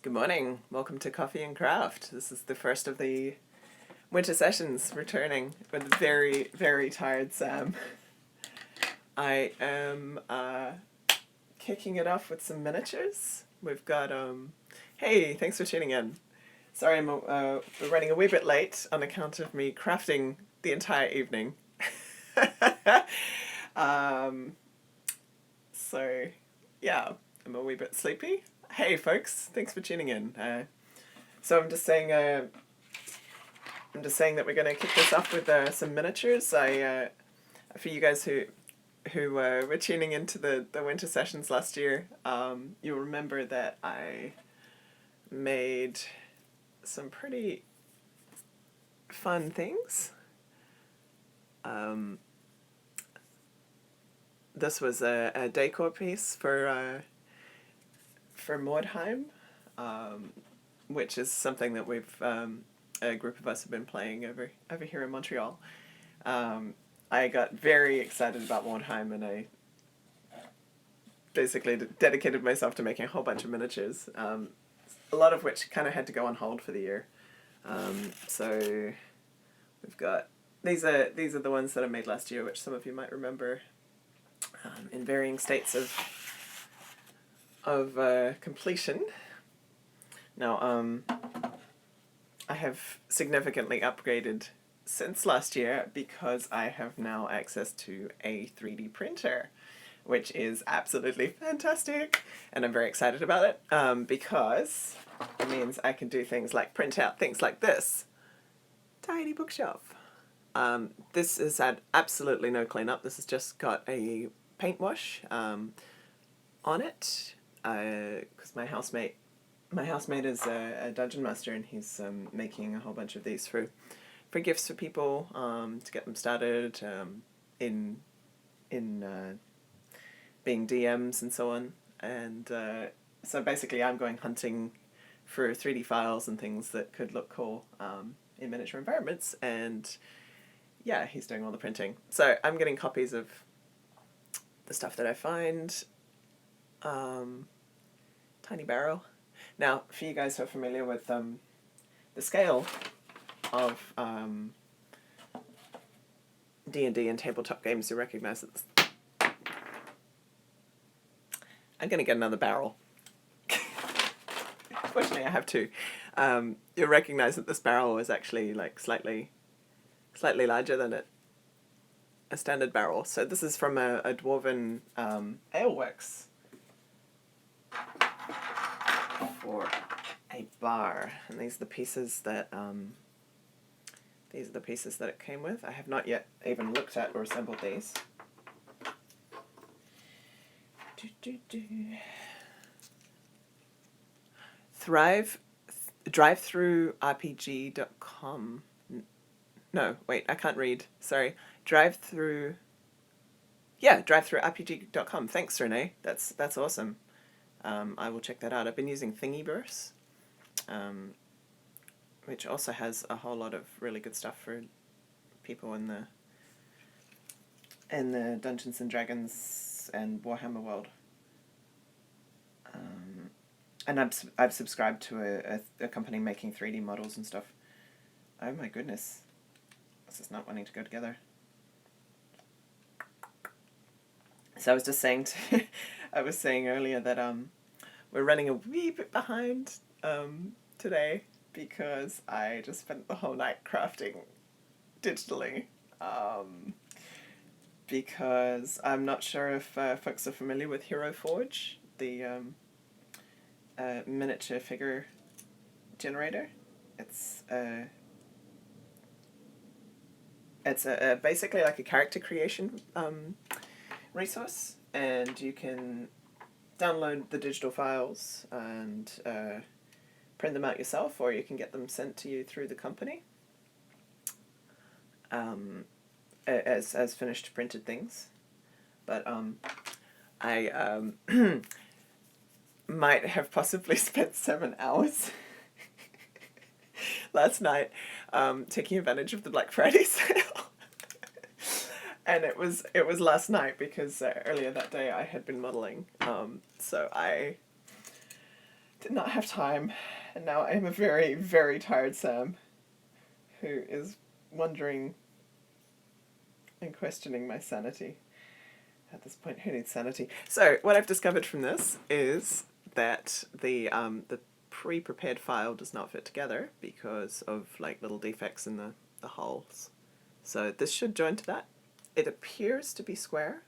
Good morning. Welcome to Coffee and Craft. This is the first of the winter sessions returning with a very, very tired Sam. I am kicking it off with some miniatures. We've got, hey, thanks for tuning in. Sorry, we're running a wee bit late on account of me crafting the entire evening. um, so, yeah, I'm a wee bit sleepy. Hey, folks, thanks for tuning in. So I'm just saying that we're going to kick this off with some miniatures. For you guys who were tuning into the winter sessions last year, you'll remember that I made some pretty fun things. This was a decor piece for Mordheim, which is something that a group of us have been playing over here in Montreal. I got very excited about Mordheim, and I basically dedicated myself to making a whole bunch of miniatures, a lot of which kind of had to go on hold for the year. So we've got these are the ones that I made last year, which some of you might remember, in varying states of completion. Now, I have significantly upgraded since last year because I have now access to a 3D printer, which is absolutely fantastic, and I'm very excited about it, because it means I can do things like print out things like this tiny bookshelf. This has had absolutely no cleanup. This has just got a paint wash on it, because my housemate is a dungeon master, and he's making a whole bunch of these for gifts for people, to get them started, in being DMs and so on. And so basically I'm going hunting for 3D files and things that could look cool in miniature environments, and yeah, he's doing all the printing. So I'm getting copies of the stuff that I find. Tiny barrel. Now, for you guys who are familiar with the scale of D&D and tabletop games, you recognize this. I'm going to get another barrel. Fortunately, I have two. You'll recognize that this barrel is actually like slightly larger than a standard barrel. So this is from a dwarven aleworks for a bar, and these are the pieces that it came with. I have not yet even looked at or assembled these. DriveThruRPG.com. No, wait, I can't read. Sorry. DriveThruRPG.com. Thanks, Renee. That's awesome. I will check that out. I've been using Thingiverse, which also has a whole lot of really good stuff for people in the Dungeons and Dragons and Warhammer world. And I've subscribed to a company making 3D models and stuff. Oh my goodness, this is not wanting to go together. So I was just saying I was saying earlier that we're running a wee bit behind today, because I just spent the whole night crafting digitally. Because I'm not sure if folks are familiar with Hero Forge, the miniature figure generator. It's basically like a character creation resource, and you can download the digital files and print them out yourself, or you can get them sent to you through the company as finished printed things. But I might have possibly spent 7 hours last night taking advantage of the Black Friday sale. And it was last night, because earlier that day I had been modeling. So I Did not have time, and now I am a very, very tired Sam who is wondering and questioning my sanity. At this point, who needs sanity? So, what I've discovered from this is that the pre-prepared file does not fit together because of like little defects in the holes. So this should join to that. It appears to be square.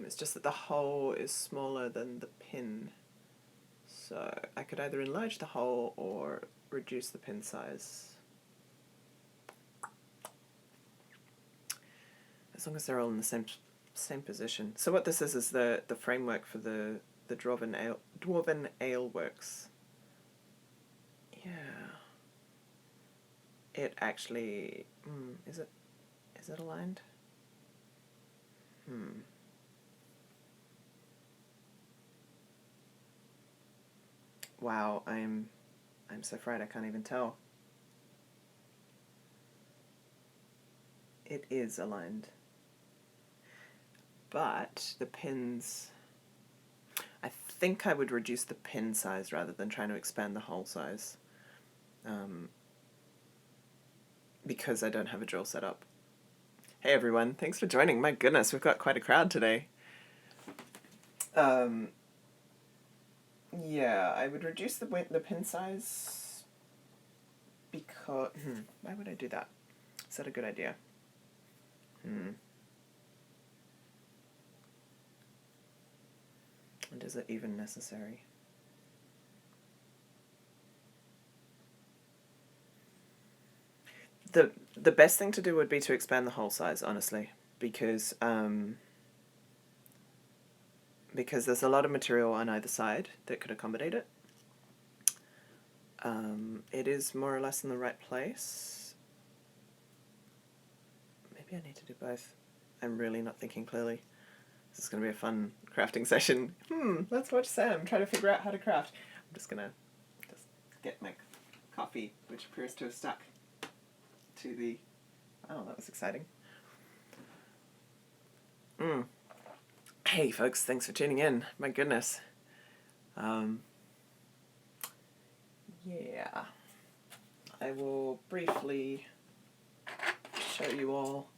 It's just that the hole is smaller than the pin. So I could either enlarge the hole or reduce the pin size. As long as they're all in the same position. So what this is the framework for the Dwarven Ale Works. Yeah. It actually is it aligned? Wow, I'm so fried I can't even tell. It is aligned. But the pins, I think I would reduce the pin size rather than trying to expand the hole size. Because I don't have a drill set up. Hey everyone, thanks for joining. My goodness, we've got quite a crowd today. Yeah, I would reduce the pin size because... why would I do that? Is that a good idea? And is it even necessary? The best thing to do would be to expand the hole size, honestly, because there's a lot of material on either side that could accommodate it. It is more or less in the right place. Maybe I need to do both. I'm really not thinking clearly. This is going to be a fun crafting session. Let's watch Sam try to figure out how to craft. I'm just going to get my coffee, which appears to have stuck to the... Oh, that was exciting. Hey folks, thanks for tuning in. My goodness. Yeah. I will briefly show you all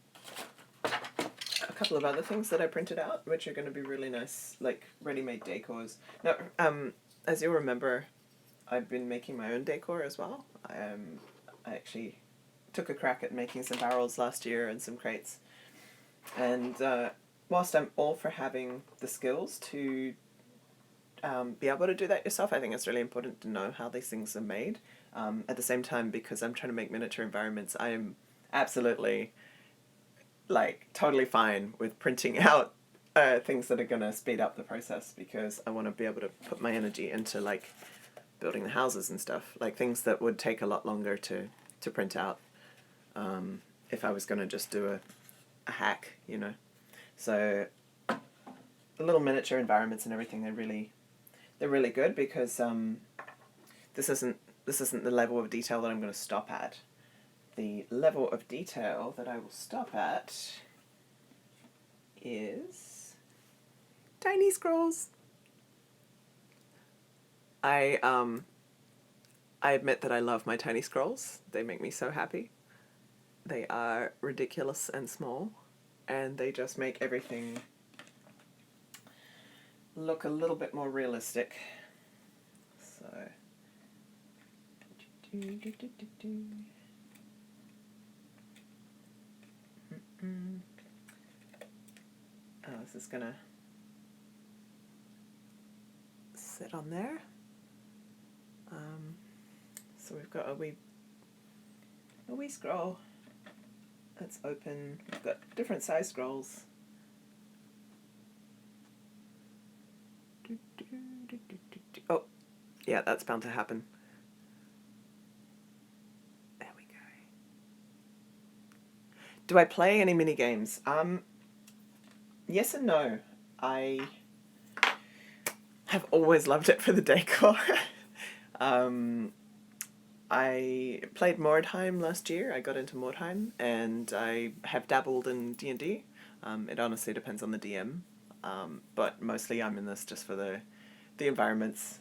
a couple of other things that I printed out, which are going to be really nice, like ready-made decors. Now, as you'll remember, I've been making my own decor as well. I actually took a crack at making some barrels last year and some crates. And whilst I'm all for having the skills to be able to do that yourself, I think it's really important to know how these things are made. At the same time, because I'm trying to make miniature environments, I am absolutely, like, totally fine with printing out things that are going to speed up the process, because I want to be able to put my energy into, like, building the houses and stuff. Like, things that would take a lot longer to print out if I was going to just do a hack, you know. So the little miniature environments and everything, they're really good, because this isn't the level of detail that I'm going to stop at. The level of detail that I will stop at is tiny scrolls. I admit that I love my tiny scrolls. They make me so happy. They are ridiculous and small, and they just make everything look a little bit more realistic. So... Oh, this is gonna sit on there. So we've got a wee scroll that's open. We've got different size scrolls. Oh, yeah, that's bound to happen. There we go. Do I play any mini games? Yes and no. I have always loved it for the decor. I played Mordheim last year. I got into Mordheim, and I have dabbled in D&D. It honestly depends on the DM, but mostly I'm in this just for the the environments,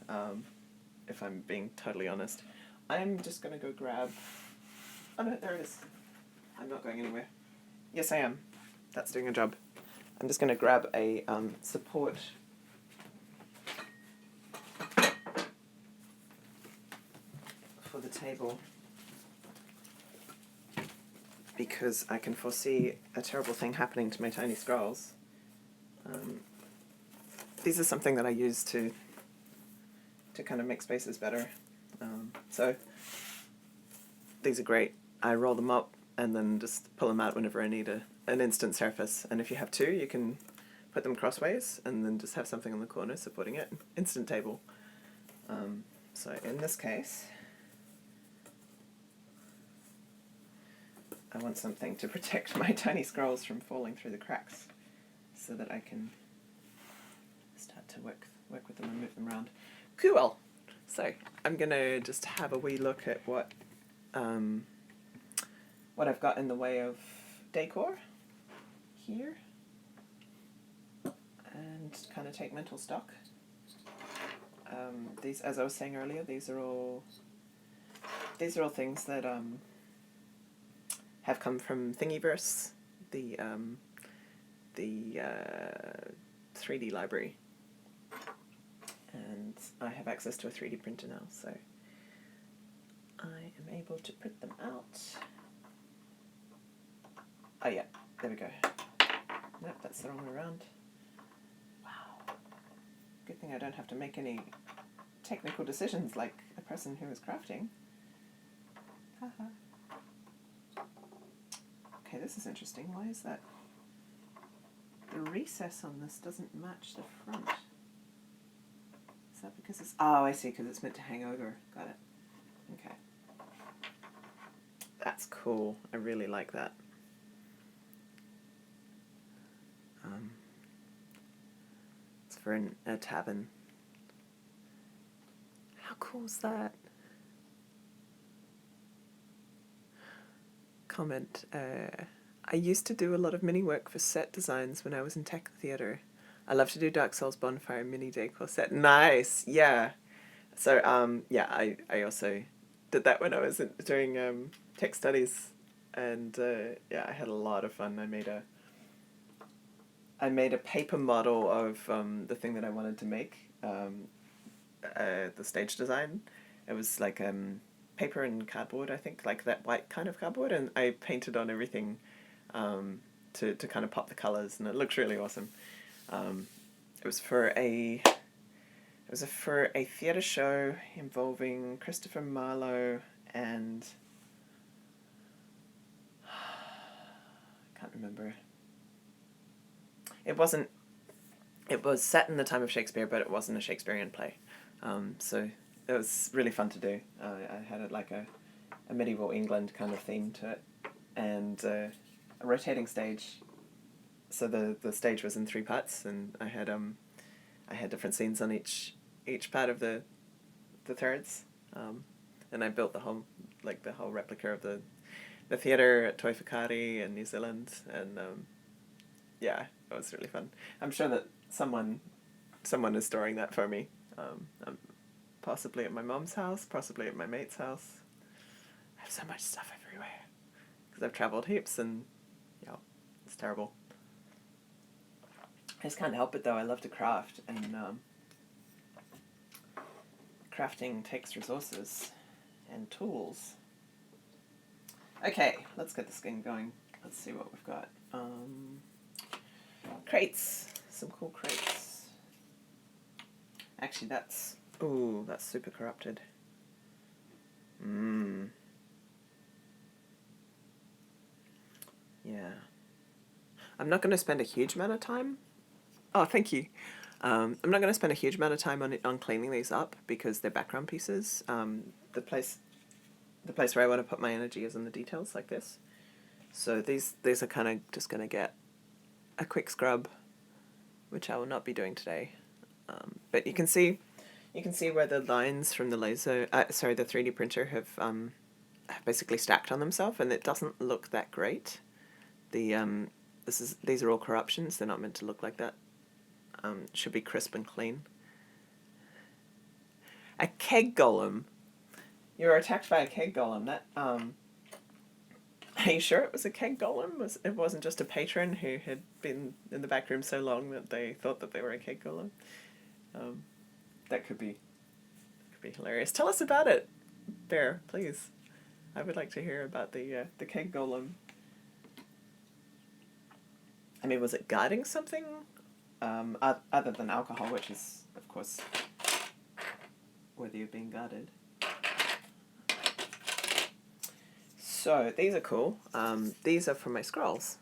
if I'm being totally honest. I'm just going to go grab... Oh no, there it is. I'm not going anywhere. Yes, I am. That's doing a job. I'm just going to grab a support for the table because I can foresee a terrible thing happening to my tiny scrolls. These are something that I use to kind of make spaces better. So these are great. I roll them up and then just pull them out whenever I need an instant surface. And if you have two, you can put them crossways and then just have something on the corner supporting it. Instant table. So in this case, I want something to protect my tiny scrolls from falling through the cracks so that I can start to work with them and move them around. Cool! So I'm going to just have a wee look at what I've got in the way of decor here and kind of take mental stock. These, as I was saying earlier, these are all things that have come from Thingiverse, the 3D library, and I have access to a 3D printer now, so I am able to print them out. Oh yeah, there we go. Nope, that's the wrong way around. Wow. Good thing I don't have to make any technical decisions like a person who is crafting. Haha. Okay, this is interesting. Why is that? The recess on this doesn't match the front. Is that because it's... Oh, I see, because it's meant to hang over. Got it. Okay. That's cool. I really like that. It's for a tavern. How cool is that? Comment. I used to do a lot of mini work for set designs when I was in tech theatre. I love to do Dark Souls bonfire mini decor set. Nice, yeah. So yeah, I also did that when I was doing tech studies, and yeah, I had a lot of fun. I made a paper model of the thing that I wanted to make, the stage design. It was like paper and cardboard, I think, like that white kind of cardboard, and I painted on everything to kind of pop the colours, and it looks really awesome. It was for a theatre show involving Christopher Marlowe and I can't remember. It was set in the time of Shakespeare, but it wasn't a Shakespearean play. So it was really fun to do. I had it like a medieval England kind of theme to it, and a rotating stage. So the stage was in 3 parts, and I had different scenes on each part of the thirds, and I built the whole replica of the theatre at Toi Whakaari in New Zealand, and yeah, it was really fun. I'm sure that someone is storing that for me. Possibly at my mom's house, possibly at my mate's house. I have so much stuff everywhere because I've travelled heaps, and yeah, it's terrible. I just can't help it though. I love to craft, and crafting takes resources and tools. Okay, let's get this game going. Let's see what we've got. Crates. Some cool crates. Actually, that's super corrupted. Yeah. I'm not going to spend a huge amount of time. Oh, thank you. I'm not going to spend a huge amount of time on cleaning these up because they're background pieces. The place where I want to put my energy is in the details like this. So these are kind of just going to get a quick scrub, which I will not be doing today. But you can see where the lines from the the 3D printer have basically stacked on themselves, and it doesn't look that great. These are all corruptions. They're not meant to look like that. Should be crisp and clean. A keg golem. You were attacked by a keg golem. That Are you sure it was a keg golem? It wasn't just a patron who had been in the back room so long that they thought that they were a keg golem? That could be hilarious. Tell us about it, Bear, please. I would like to hear about the keg golem. I mean, was it guarding something? Other than alcohol, which is, of course, whether you're being guarded. So, these are cool. These are from my scrolls.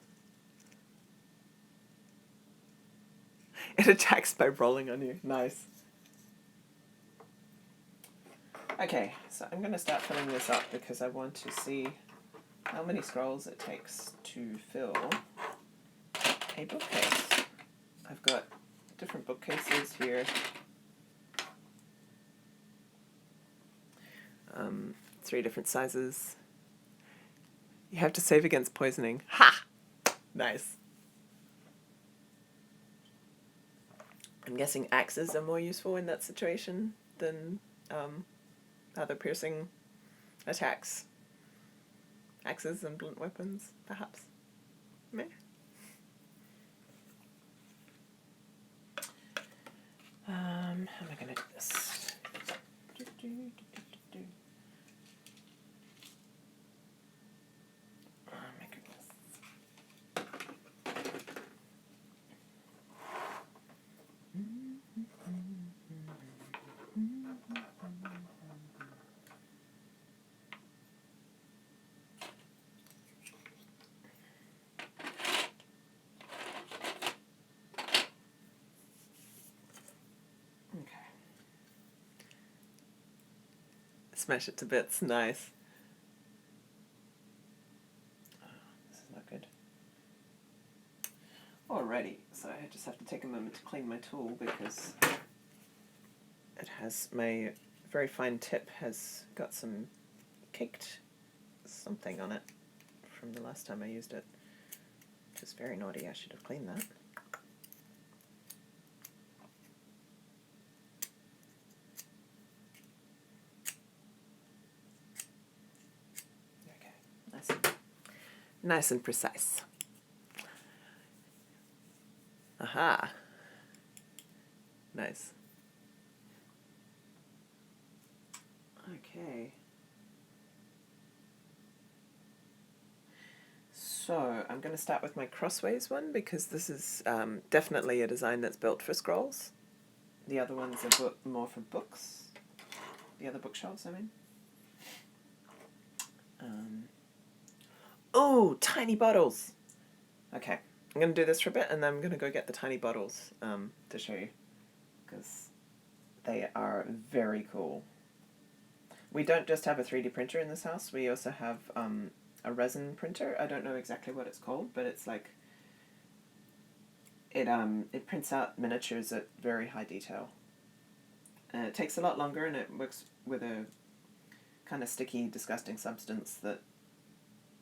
It attacks by rolling on you. Nice. Okay, so I'm going to start filling this up because I want to see how many scrolls it takes to fill a bookcase. I've got different bookcases here. 3 different sizes. You have to save against poisoning. Ha! Nice. I'm guessing axes are more useful in that situation than other piercing attacks. Axes and blunt weapons, perhaps. Meh. How am I going to do this? Oh my goodness. Smash it to bits. Nice. Oh, this is not good. Alrighty, so I just have to take a moment to clean my tool because it has my very fine tip has got some caked something on it from the last time I used it, which is very naughty. I should have cleaned that. Nice and precise. Aha. Nice. Okay. So I'm going to start with my Crossways one because this is definitely a design that's built for scrolls. The other ones are more for books. The other bookshelves, I mean. Oh, tiny bottles! Okay, I'm going to do this for a bit and then I'm going to go get the tiny bottles to show you. Because they are very cool. We don't just have a 3D printer in this house, we also have a resin printer. I don't know exactly what it's called, but it's like... It prints out miniatures at very high detail. And it takes a lot longer and it works with a kind of sticky, disgusting substance that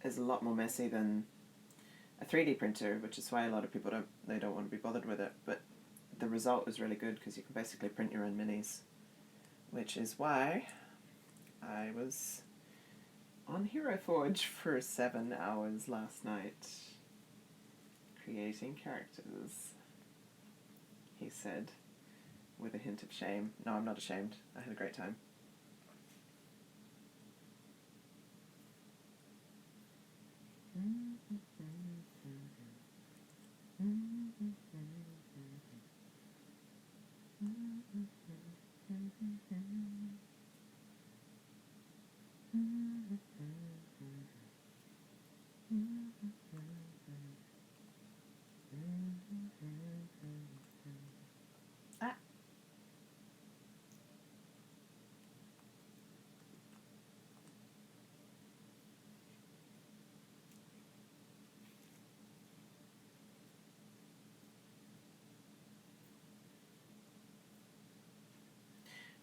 is a lot more messy than a 3D printer, which is why a lot of people don't want to be bothered with it. But the result is really good because you can basically print your own minis, which is why I was on Hero Forge for 7 hours last night creating characters, he said, with a hint of shame. No, I'm not ashamed. I had a great time.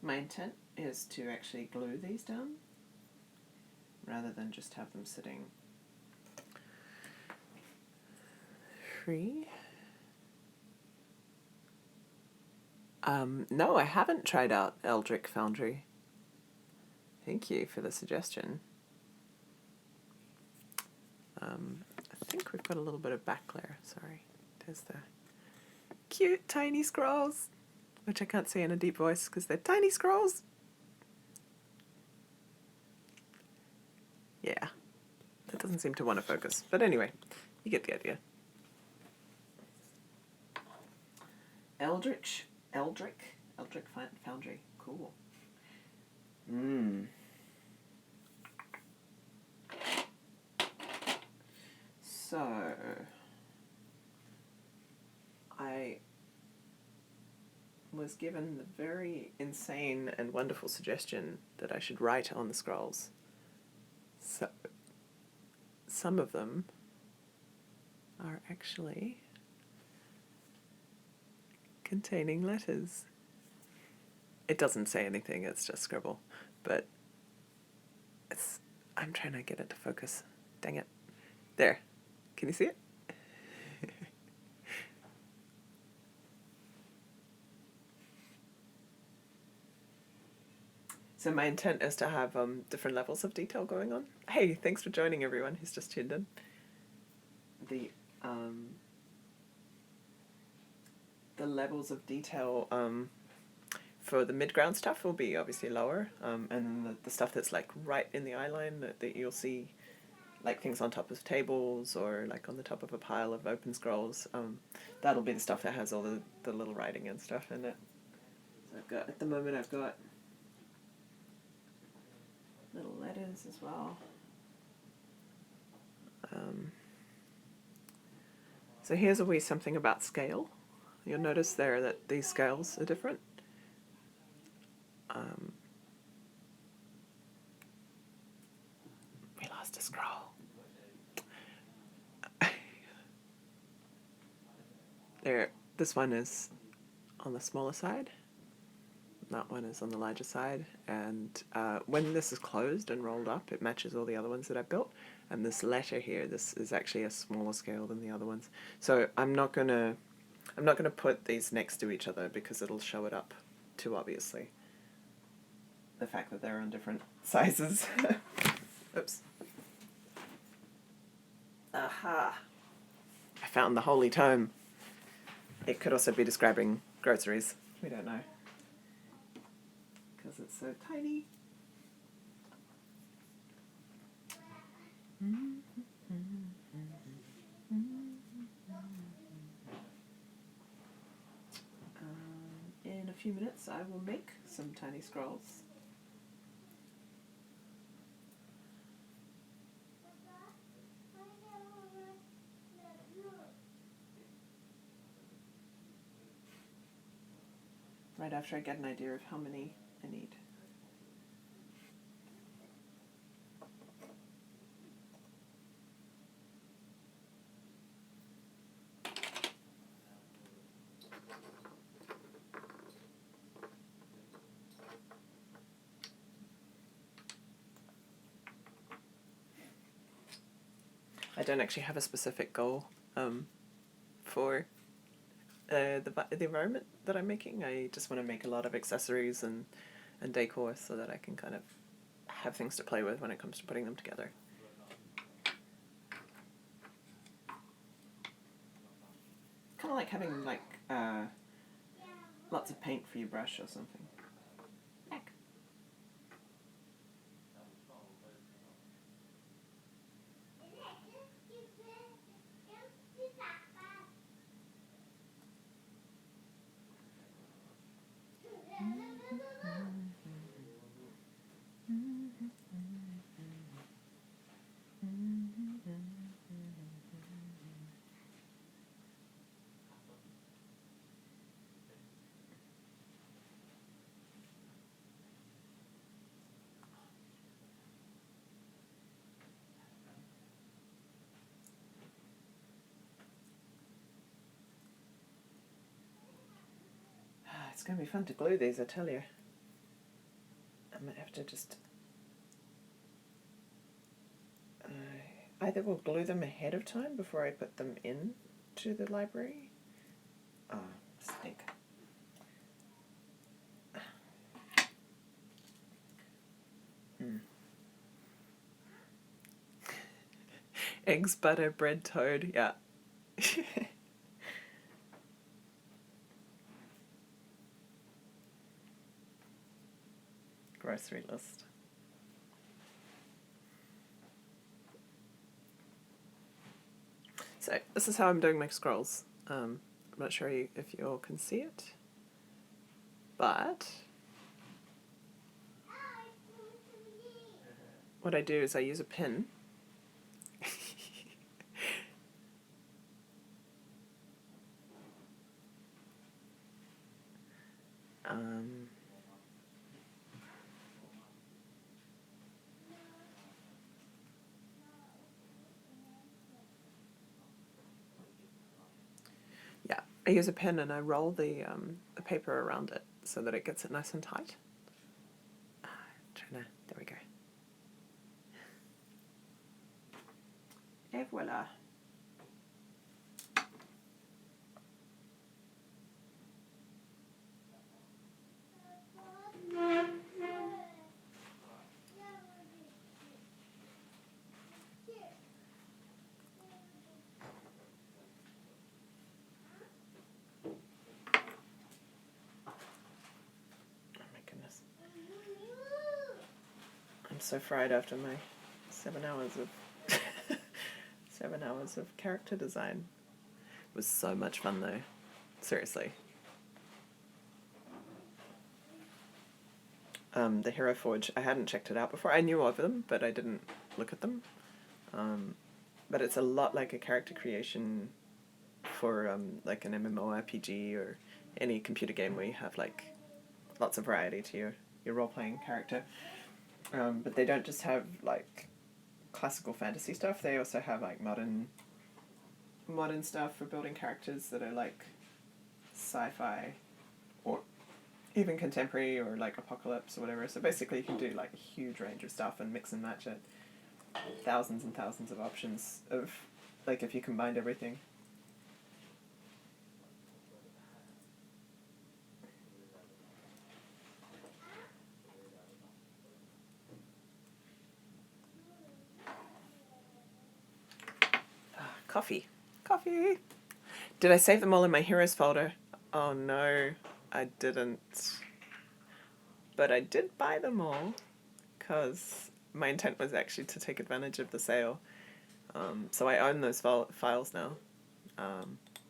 My intent is to actually glue these down rather than just have them sitting free. No, I haven't tried out Eldritch Foundry. Thank you for the suggestion. I think we've got a little bit of back glare. Sorry. There's the cute tiny scrolls, which I can't say in a deep voice because they're tiny scrolls. Yeah, that doesn't seem to want to focus. But anyway, you get the idea. Eldritch Foundry. Cool. So, I was given the very insane and wonderful suggestion that I should write on the scrolls. So, some of them are actually containing letters. It doesn't say anything, it's just scribble, but I'm trying to get it to focus. Dang it. There. Can you see it? So my intent is to have different levels of detail going on. Hey, thanks for joining everyone who's just tuned in. The levels of detail for the mid-ground stuff will be obviously lower, and the stuff that's like right in the eyeline that you'll see, like things on top of tables or like on the top of a pile of open scrolls, that'll be the stuff that has all the little writing and stuff in it. So at the moment I've got little letters as well. So here's a wee something about scale. You'll notice there that these scales are different. We lost a scroll. There, this one is on the smaller side. That one is on the larger side. And when this is closed and rolled up, it matches all the other ones that I built. And this letter here, this is actually a smaller scale than the other ones. So I'm not gonna put these next to each other because it'll show it up too obviously. The fact that they're on different sizes. Oops. Aha! I found the holy tome. It could also be describing groceries. We don't know. Because it's so tiny. In a few minutes I will make some tiny scrolls. Right after I get an idea of how many I need. I don't actually have a specific goal for the environment that I'm making. I just want to make a lot of accessories and decor so that I can kind of have things to play with when it comes to putting them together. Kind of like having like lots of paint for your brush or something. Heck. It's going to be fun to glue these, I tell you. I might have to just... either we'll glue them ahead of time before I put them in to the library. Oh, stink. Eggs, butter, bread, toad. Yeah. Grocery list. So this is how I'm doing my scrolls. I'm not sure if you all can see it, but what I do is I use a pen. um, yeah, I use a pen and I roll the paper around it so that it gets it nice and tight. There we go. Et voila. I'm so fried after my 7 hours of 7 hours of character design. It was so much fun though. Seriously. The Hero Forge, I hadn't checked it out before. I knew of them, but I didn't look at them. But it's a lot like a character creation for like an MMORPG or any computer game where you have like lots of variety to your role-playing character. But they don't just have like classical fantasy stuff. They also have like modern stuff for building characters that are like sci-fi or even contemporary or like apocalypse or whatever. So basically you can do like a huge range of stuff and mix and match it. Thousands and thousands of options of like if you combined everything. Coffee. Did I save them all in my heroes folder? Oh no, I didn't. But I did buy them all because my intent was actually to take advantage of the sale. So I own those files now,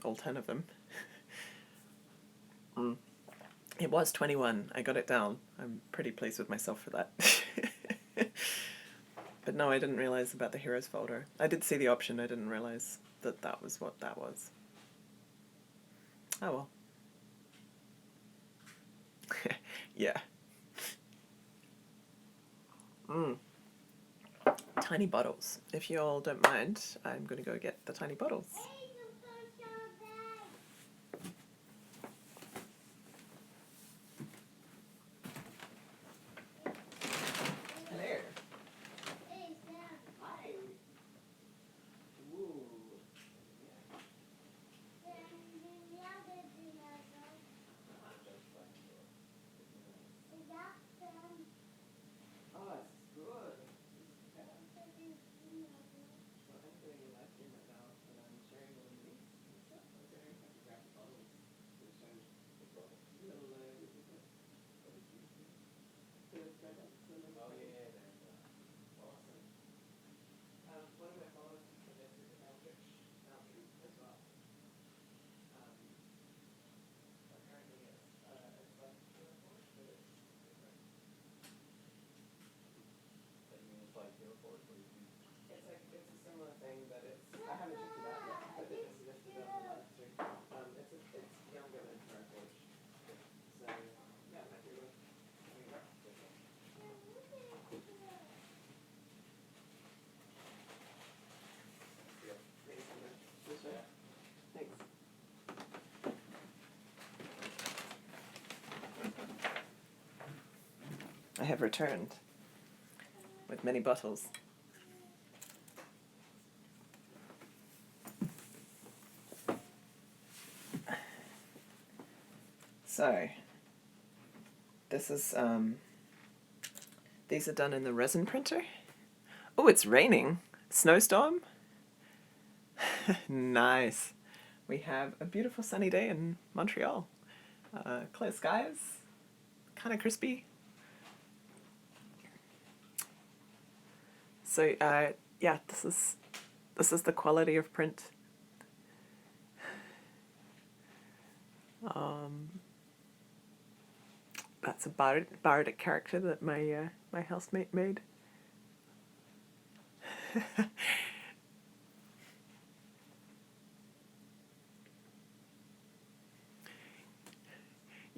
all 10 of them. It was 21. I got it down. I'm pretty pleased with myself for that. But no, I didn't realize about the heroes folder. I did see the option. I didn't realize that that was what that was. Oh well. Yeah. Tiny bottles. If you all don't mind, I'm going to go get the tiny bottles. I have returned with many bottles. So, this is, these are done in the resin printer. Oh, it's raining. Snowstorm? Nice. We have a beautiful sunny day in Montreal. Clear skies, kind of crispy. So yeah, this is the quality of print. That's a bardic character that my housemate made.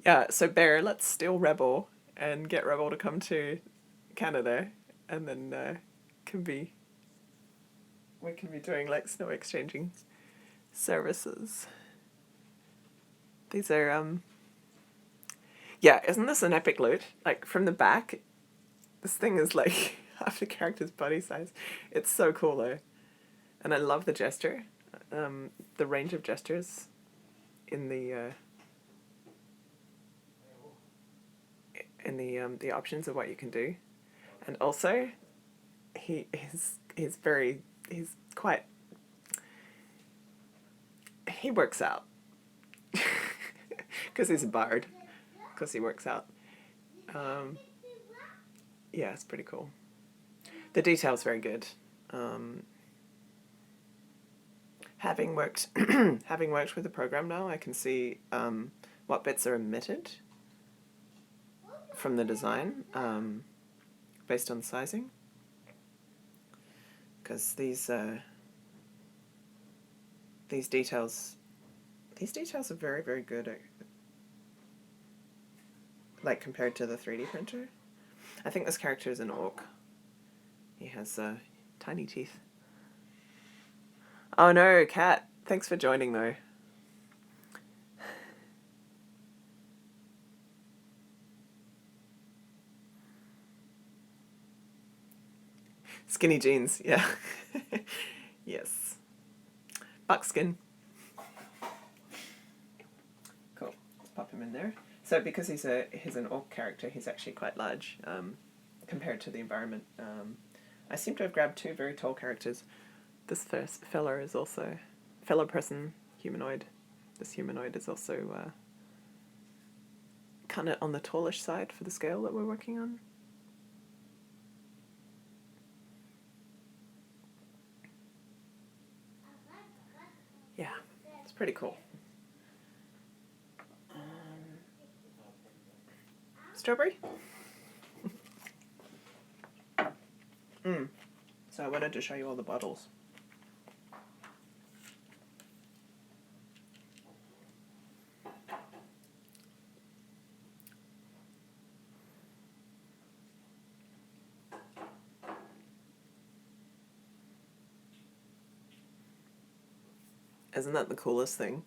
Yeah, so Bear, let's steal Rebel and get Rebel to come to Canada, and then can be we can be doing like snow exchanging services. These are yeah, isn't this an epic loot? Like from the back, this thing is like half the character's body size. It's so cool though, and I love the gesture, the range of gestures in the options of what you can do, and also he's very he's quite he works out because he's a bard because he works out. Yeah, it's pretty cool. The detail's very good. Having worked having worked with the program now, I can see what bits are omitted from the design based on sizing, because these details are very, very good at, like, compared to the 3D printer. I think this character is an orc. He has tiny teeth. Oh no, Cat. Thanks for joining though. Skinny jeans, yeah. Yes. Buckskin. Cool. Let's pop him in there. So because he's an orc character, he's actually quite large compared to the environment. I seem to have grabbed two very tall characters. This first fella is also fellow person humanoid. This humanoid is also kind of on the tallish side for the scale that we're working on. Yeah, it's pretty cool. Strawberry? So I wanted to show you all the bottles. Isn't that the coolest thing?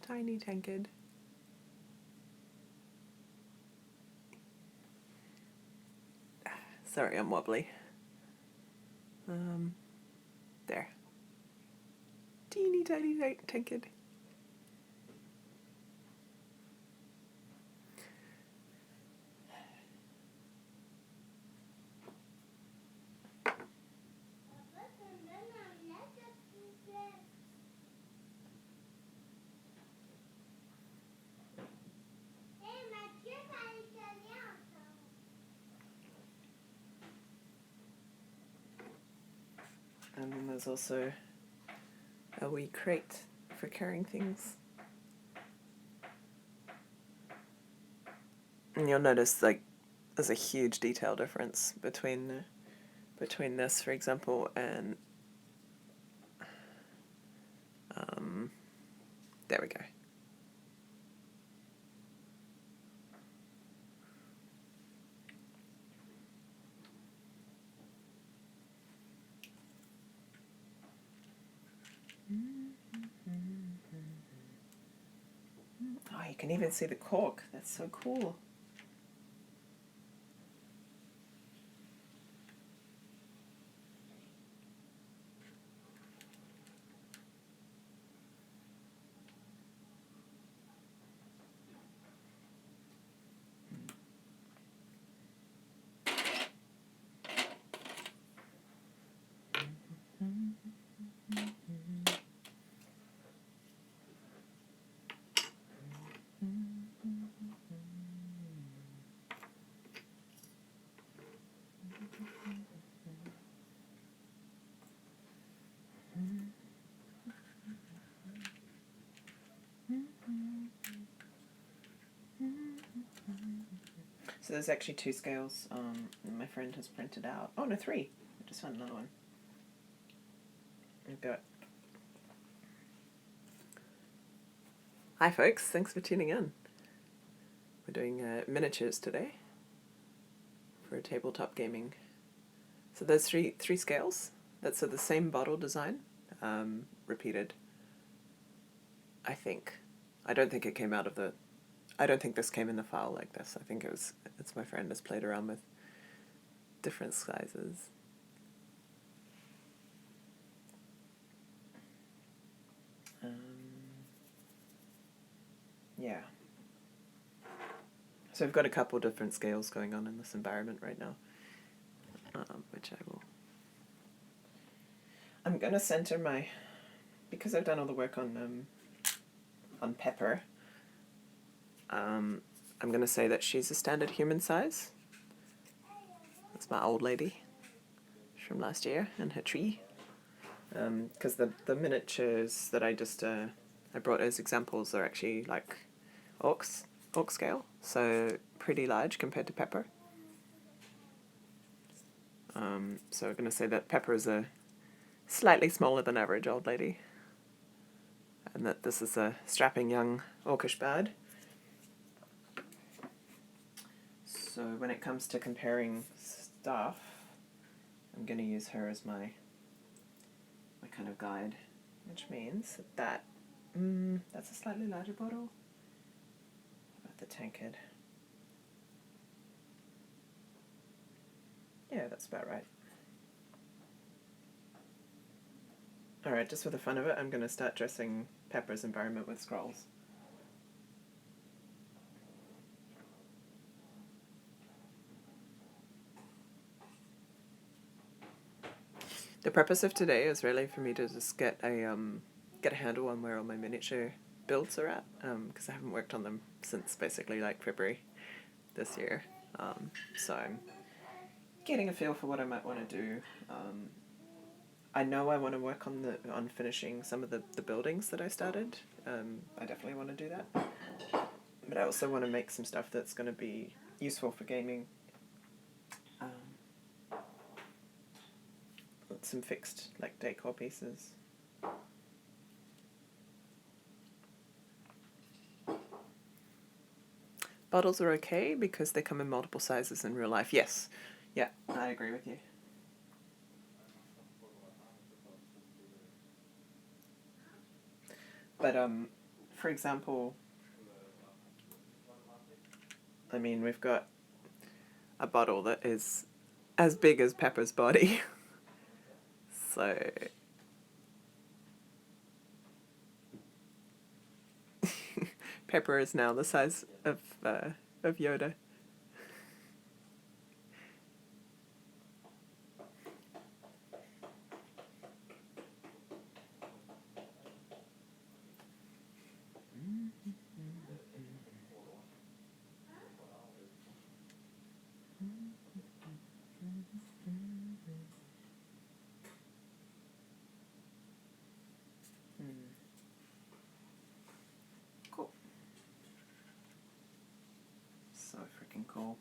Tiny Tankard. Sorry, I'm wobbly. There. Teeny tiny Tankard. And then there's also a wee crate for carrying things. And you'll notice, like, there's a huge detail difference between this, for example, and there we go. Oh, you can even see the cork. That's so cool. So there's actually 2 scales my friend has printed out. Oh no, 3. I just found another one. We've got... Hi folks, thanks for tuning in. We're doing miniatures today for a tabletop gaming. So there's three scales. That's the same bottle design, repeated. I think. I don't think it came out of the... I don't think this came in the file like this. I think it's my friend has played around with different sizes. Yeah. So I've got a couple different scales going on in this environment right now, which I will... I'm going to center my... Because I've done all the work on Pepper, I'm going to say that she's a standard human size. That's my old lady from last year and her tree. Because the miniatures that I just I brought as examples are actually like orc scale, so pretty large compared to Pepper. So I'm going to say that Pepper is a slightly smaller than average old lady, and that this is a strapping young orcish bard. So when it comes to comparing stuff, I'm going to use her as my kind of guide, which means that that's a slightly larger bottle. How about the tankard? Yeah, that's about right. Alright, just for the fun of it, I'm going to start dressing Pepper's environment with scrolls. The purpose of today is really for me to just get a handle on where all my miniature builds are at, because I haven't worked on them since basically like February this year. So I'm getting a feel for what I might want to do. I know I want to work on finishing some of the buildings that I started. I definitely want to do that. But I also want to make some stuff that's going to be useful for gaming. Some fixed like decor pieces. Bottles are okay because they come in multiple sizes in real life. Yes. Yeah, I agree with you. But for example, I mean, we've got a bottle that is as big as Pepper's body. So Pepper is now the size of Yoda. Cool. So freaking cool.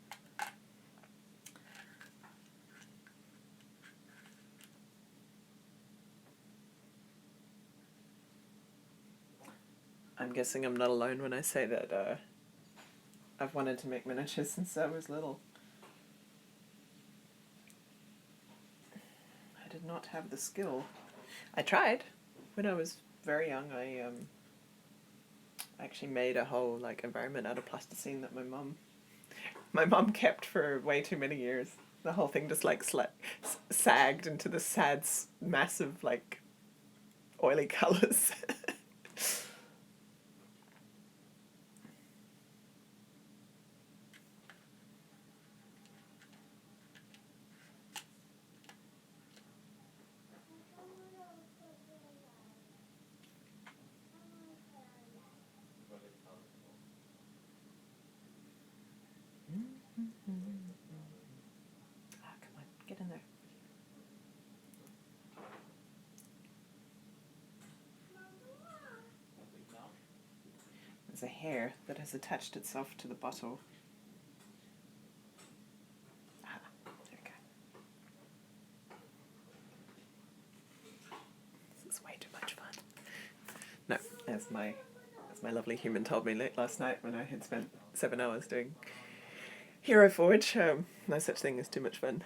I'm guessing I'm not alone when I say that I've wanted to make miniatures since I was little. I did not have the skill. I tried. When I was very young, I actually made a whole like environment out of plasticine that my mom kept for way too many years. The whole thing just like sagged into the sad, massive like oily colors. Come on, get in there. There's a hair that has attached itself to the bottle. my lovely human told me late last night when I had spent 7 hours doing Hero Forge. No such thing as too much fun.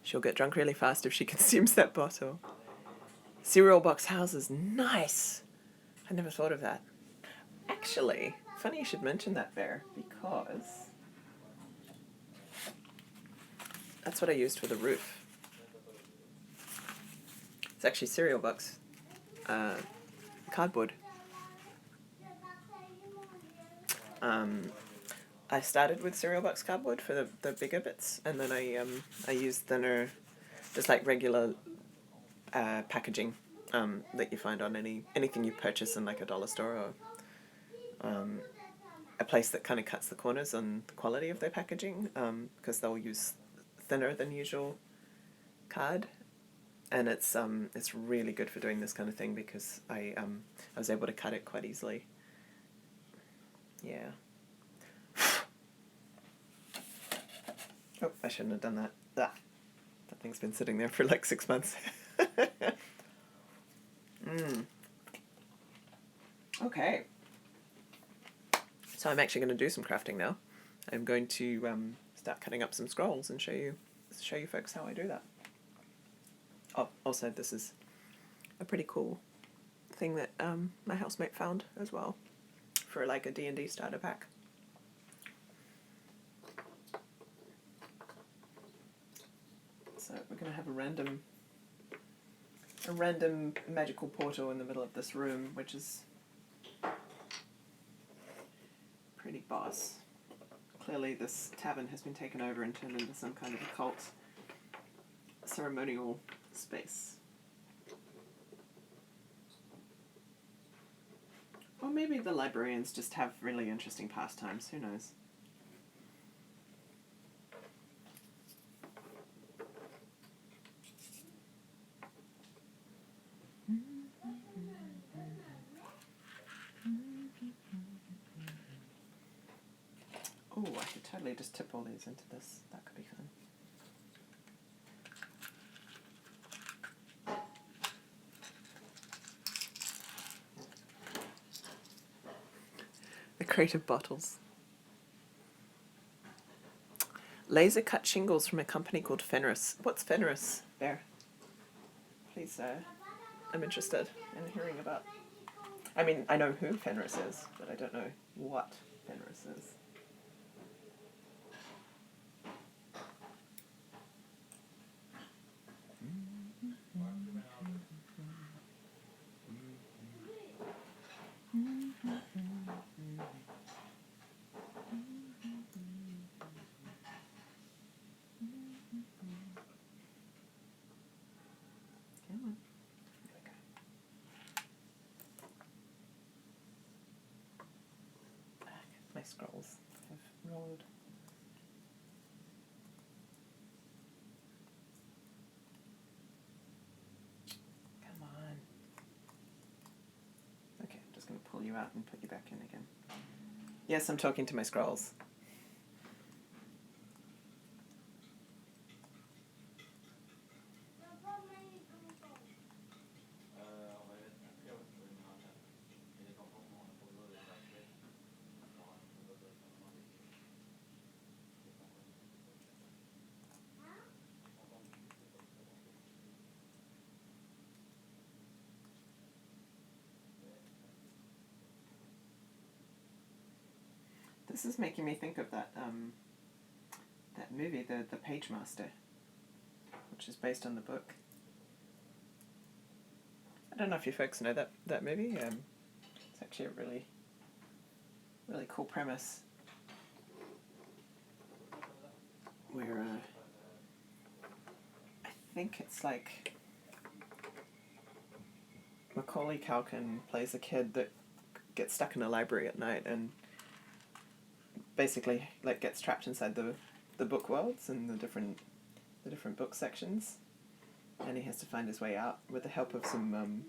She'll get drunk really fast if she consumes that bottle. Cereal box houses, nice! I never thought of that. Actually, funny you should mention that, Bear, because that's what I used for the roof. It's actually cereal box cardboard. I started with cereal box cardboard for the bigger bits, and then I used thinner, just like regular packaging that you find on anything you purchase in like a dollar store or a place that kind of cuts the corners on the quality of their packaging, because they'll use thinner than usual card, and it's really good for doing this kind of thing because I was able to cut it quite easily. Yeah. Oh, I shouldn't have done that. That thing's been sitting there for like 6 months. Okay. So I'm actually going to do some crafting now. I'm going to start cutting up some scrolls and show you folks how I do that. Oh, also this is a pretty cool thing that my housemate found as well for like a D&D starter pack. So we're going to have a random magical portal in the middle of this room, which is pretty boss. Clearly this tavern has been taken over and turned into some kind of occult ceremonial space. Or maybe the librarians just have really interesting pastimes, who knows? Oh, I could totally just tip all these into this. That could be fun. The creative bottles. Laser cut shingles from a company called Fenris. What's Fenris, Bear? Please, I'm interested in hearing about. I mean, I know who Fenris is, but I don't know what Fenris is. Come on. There we go. My scrolls have rolled. Come on. Okay, I'm just going to pull you out and put you back in again. Yes, I'm talking to my scrolls. This is making me think of that movie, the Page Master, which is based on the book. I don't know if you folks know that movie. It's actually a really, really cool premise. Where I think it's like Macaulay Culkin plays a kid that gets stuck in a library at night and basically like gets trapped inside the book worlds and the different book sections, and he has to find his way out with the help of some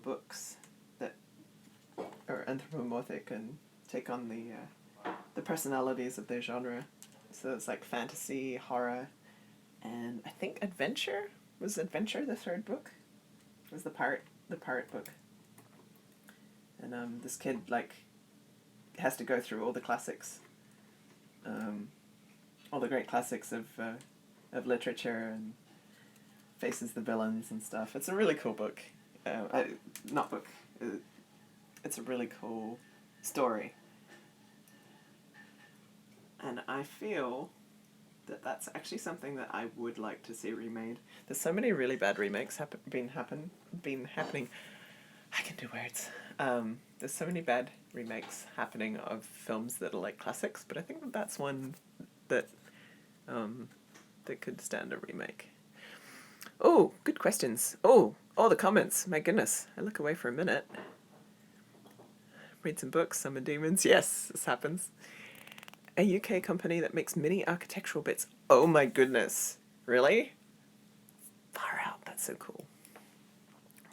books that are anthropomorphic and take on the personalities of their genre. So it's like fantasy, horror, and I think adventure. Was adventure the third book? Was the part the pirate book. And this kid like has to go through all the classics, all the great classics of literature, and faces the villains and stuff. It's a really cool book. Not book. It's a really cool story. And I feel that that's actually something that I would like to see remade. There's so many really bad remakes been happening. I can do words. There's so many bad remakes happening of films that are like classics, but I think that that's one that that could stand a remake. Oh, good questions. Oh, all the comments. My goodness. I look away for a minute. Read some books, summon demons. Yes, this happens. A UK company that makes mini architectural bits. Oh my goodness. Really? Far out. That's so cool.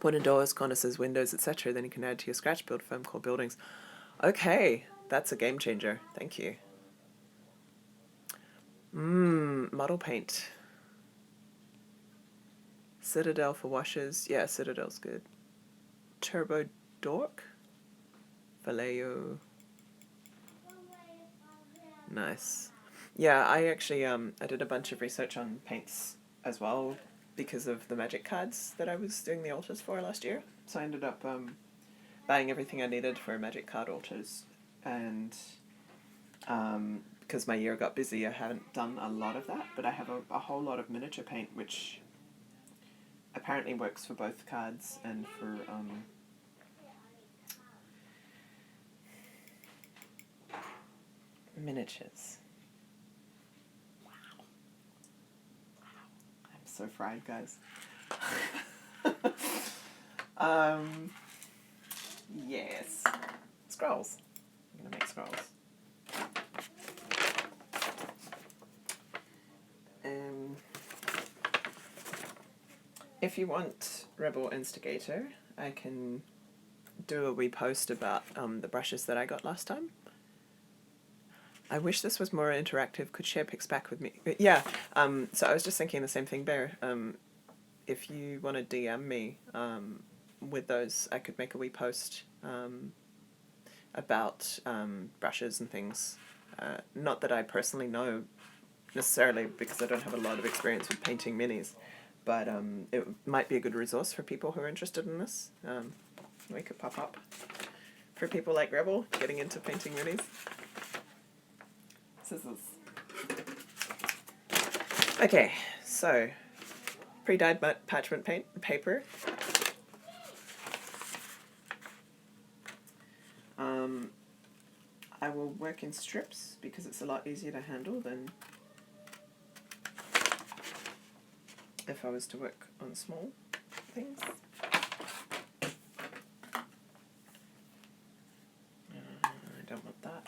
Wooden doors, cornices, windows, etc. Then you can add to your scratch build foam core buildings. Okay, that's a game changer. Thank you. Model paint. Citadel for washes. Yeah, Citadel's good. Turbo Dork? Vallejo. Nice. Yeah, I actually I did a bunch of research on paints as well because of the magic cards that I was doing the altars for last year. So I ended up buying everything I needed for magic card altars, and because my year got busy, I haven't done a lot of that, but I have a whole lot of miniature paint, which apparently works for both cards and for miniatures. Wow. I'm so fried, guys. Yes. Scrolls. I'm gonna make scrolls. If you want Rebel Instigator, I can do a wee post about the brushes that I got last time. I wish this was more interactive. Could share pics back with me? Yeah, so I was just thinking the same thing, Bear. If you want to DM me with those, I could make a wee post about brushes and things. Not that I personally know necessarily, because I don't have a lot of experience with painting minis, but it might be a good resource for people who are interested in this. We could pop up for people like Rebel getting into painting minis. Scissors. Okay, so pre-dyed parchment paper. I will work in strips because it's a lot easier to handle than if I was to work on small things. I don't want that.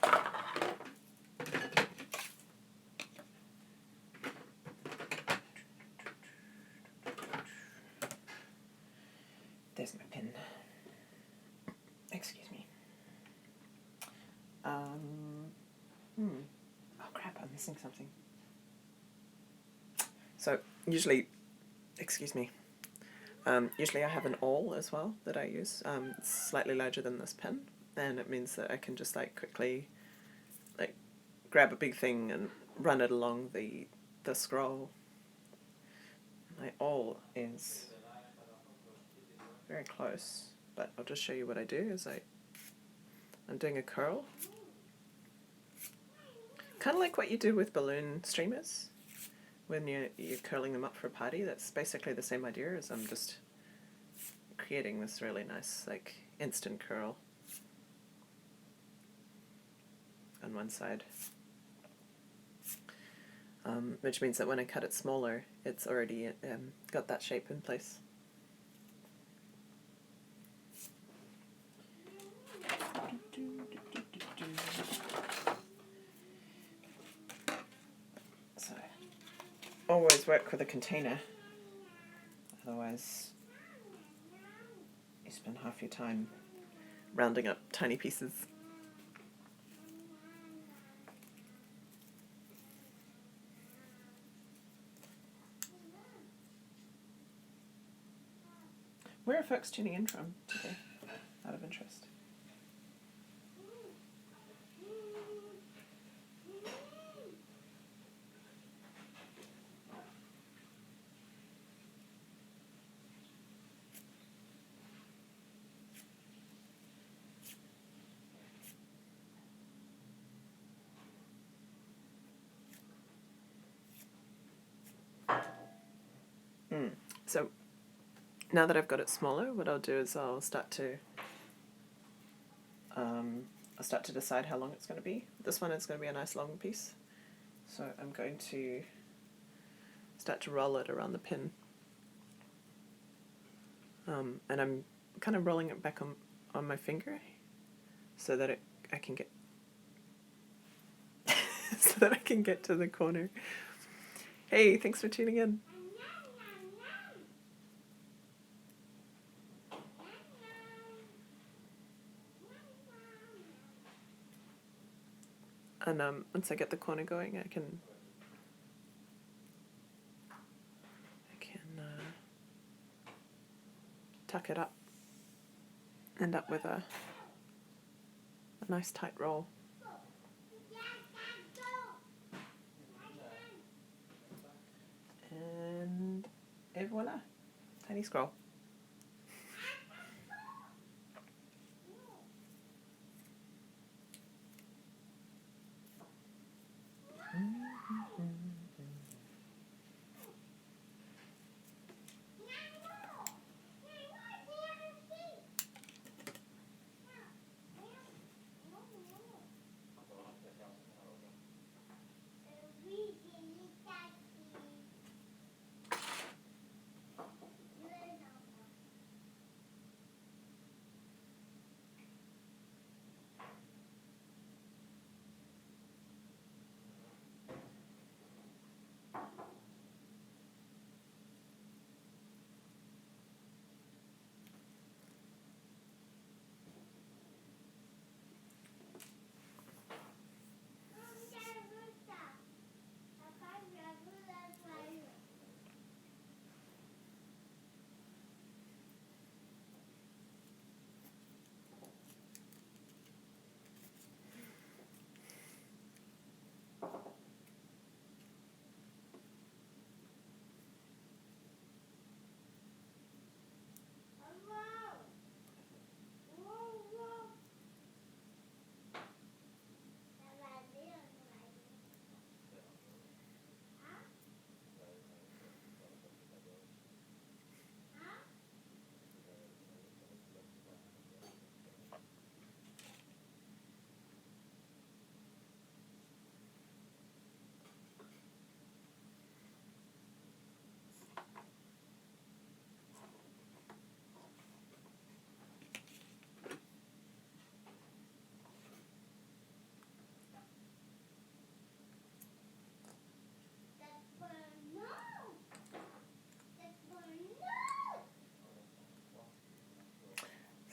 There's my pen. Excuse me. Oh crap, I'm missing something. So, usually I have an awl as well that I use. It's slightly larger than this pen, and it means that I can just quickly grab a big thing and run it along the scroll. My awl is very close, but I'll just show you what I do. I'm doing a curl, kind of like what you do with balloon streamers when you're curling them up for a party. That's basically the same idea, as I'm just creating this really nice instant curl on one side, which means that when I cut it smaller, it's already got that shape in place. So, always work with a container, otherwise you spend half your time rounding up tiny pieces. Where are folks tuning in from today, out of interest? So now that I've got it smaller, what I'll do is I'll start to decide how long it's going to be. This one is going to be a nice long piece, so I'm going to start to roll it around the pin, and I'm kind of rolling it back on my finger so that I can get so that I can get to the corner. Hey, thanks for tuning in. And once I get the corner going, I can tuck it up, end up with a nice tight roll. And voila, tiny scroll.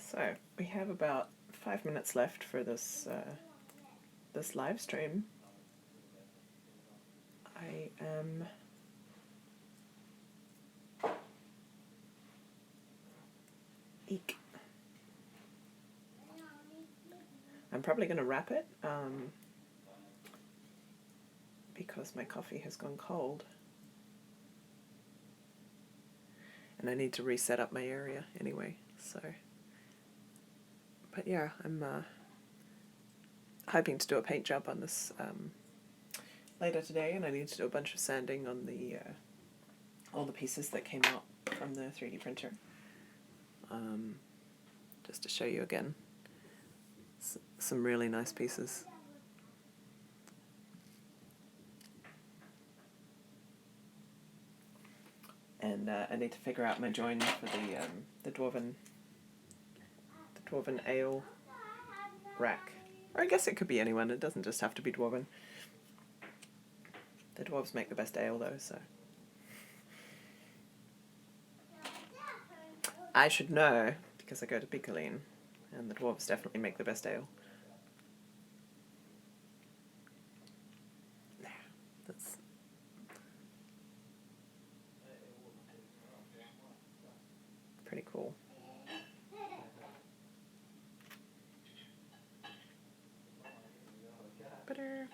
So we have about 5 minutes left for this this live stream. I am I'm probably going to wrap it because my coffee has gone cold and I need to reset up my area anyway. So, but yeah, I'm hoping to do a paint job on this later today, and I need to do a bunch of sanding on the all the pieces that came out from the 3D printer. Just to show you again, some really nice pieces. And I need to figure out my join for the dwarven ale rack. Or I guess it could be anyone, it doesn't just have to be dwarven. The dwarves make the best ale though, so. I should know, because I go to Picoline, and the dwarves definitely make the best ale. There, that's... pretty cool. Better.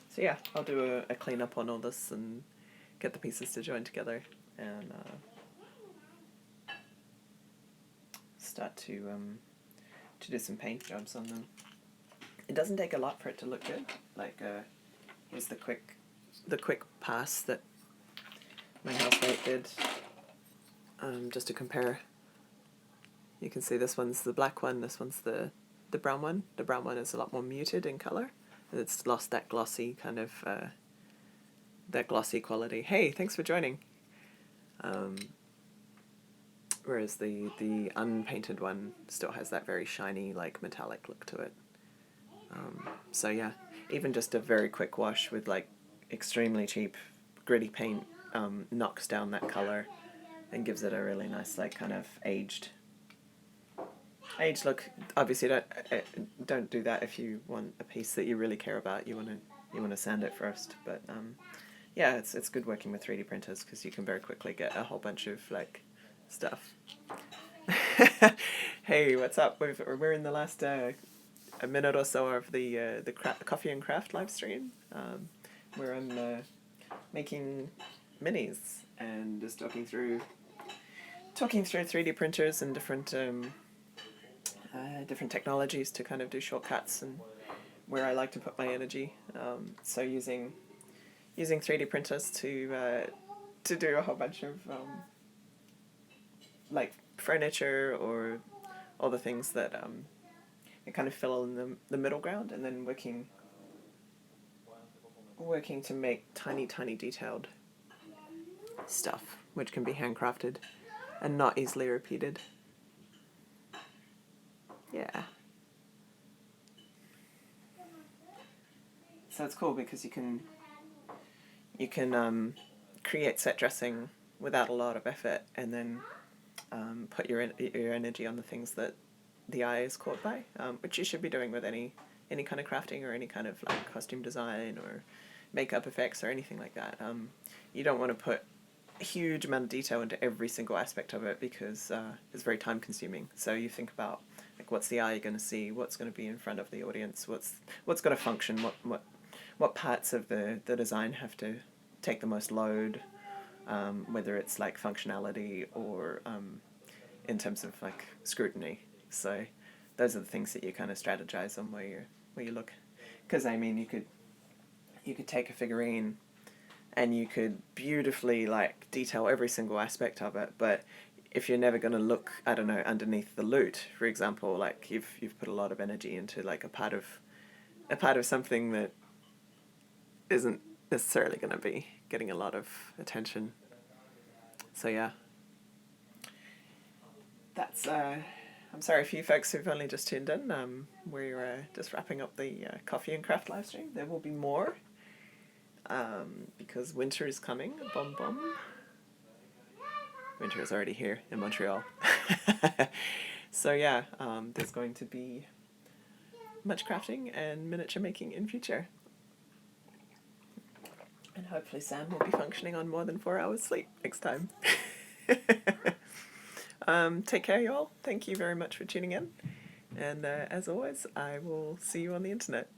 So yeah, I'll do a clean up on all this and get the pieces to join together and start to do some paint jobs on them. It doesn't take a lot for it to look good. Like here's the quick pass that my housemate did. Just to compare, you can see this one's the black one, this one's the brown one. The brown one is a lot more muted in color. It's lost that glossy kind of that glossy quality. Hey, thanks for joining. Whereas the unpainted one still has that very shiny, like metallic look to it. So yeah, even just a very quick wash with like extremely cheap gritty paint knocks down that color and gives it a really nice like kind of aged look. Obviously don't do that if you want a piece that you really care about. You want to sand it first, but yeah, it's good working with 3D printers because you can very quickly get a whole bunch of like stuff. Hey, what's up? We're in the last a minute or so of the Coffee and Craft live stream, where I'm making minis and just talking through 3D printers and different technologies to kind of do shortcuts and where I like to put my energy. So using 3D printers to do a whole bunch of like furniture or all the things that kind of fill in the middle ground, and then working to make tiny detailed stuff which can be handcrafted and not easily repeated. Yeah. So it's cool because you can create set dressing without a lot of effort, and then put your energy on the things that the eye is caught by, which you should be doing with any kind of crafting or any kind of like costume design or makeup effects or anything like that. You don't want to put a huge amount of detail into every single aspect of it because it's very time consuming. So you think about like what's the eye going to see, what's going to be in front of the audience, what's going to function, what parts of the design have to take the most load, whether it's like functionality or in terms of like scrutiny. So those are the things that you kind of strategize on where you look. Because I mean, you could take a figurine and you could beautifully like detail every single aspect of it, but if you're never going to look, I don't know, underneath the loot, for example, like you've put a lot of energy into like a part of something that isn't necessarily going to be getting a lot of attention. So yeah, that's I'm sorry for you folks who've only just tuned in. We're just wrapping up the Coffee and Craft live stream. There will be more because winter is coming. Bom bom. Winter is already here in Montreal. So yeah, there's going to be much crafting and miniature making in future. And hopefully Sam will be functioning on more than 4 hours sleep next time. Take care, y'all. Thank you very much for tuning in. And as always, I will see you on the internet.